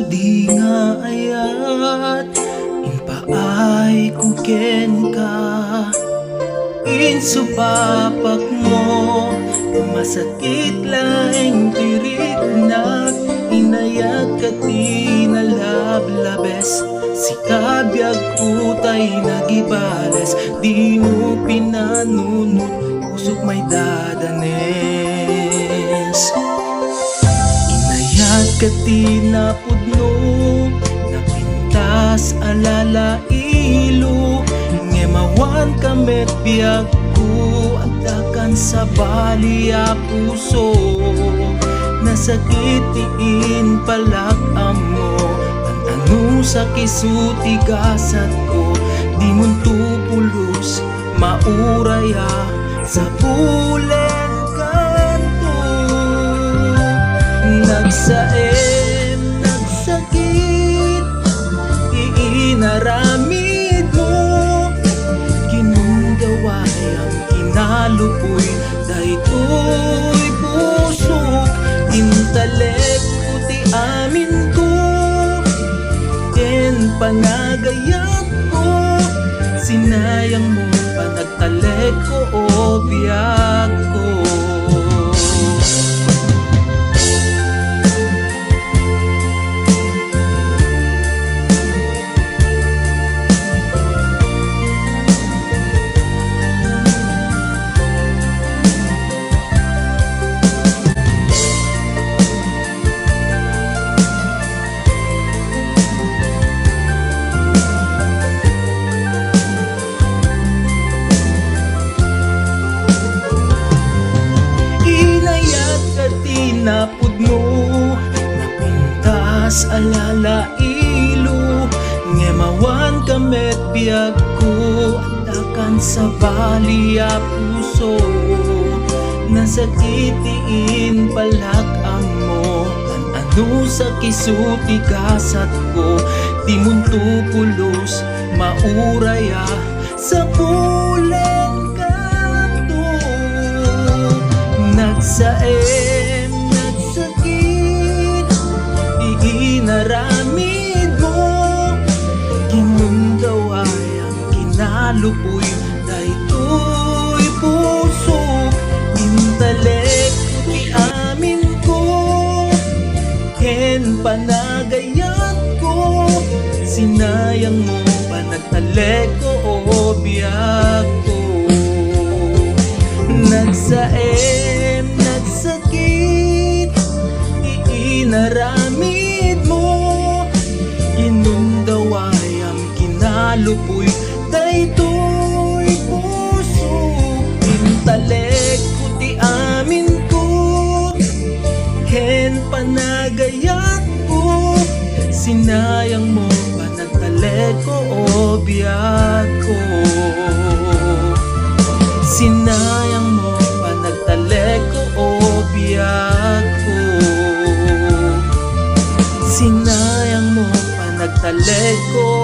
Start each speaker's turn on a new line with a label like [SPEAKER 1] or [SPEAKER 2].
[SPEAKER 1] di nga ayat impaay kuken ka insupapak mo masakit laing tirik na inayat ka tinalablabes si kabyag utay nagibales di mo pinanunod usok may dadanes inayat ka tinapudno napintas alala ilo ngemawan kamet biag ko adakan sa balia puso nasakitiin palak amo ano sa kisuti gasat ko di muntupulos mauraya sa bulen kanto nagsaem nagsakit iinaramid mo kinundaway ang kinalupoy daytoy pusok intalek puti amin ko ken panagayat ko sinayang mo panagtalek ko o biyag ko napud mo napintas alala ilo ngemawan kamet biag ko atakan sa balia puso nasakitiin palak amo ano sa kisuti gasat ko di muntupulos mauraya sa pulen kanto nagsaem naramid mo kinundaway ang kinalupoy daytoy puso intalek puti amin ko ken panagayat ko sinayang mo panagtalek ko o biyag ko nagsaem nagsakit iinaramid mo inundaway ang kinalupoy daytoy puso intalek puti amin ko ken panagayat ko sinayang mo panagtalek ko o biyag ko sinayang mo panagtalek ko o biyag ko sinayang mo panagtalek ko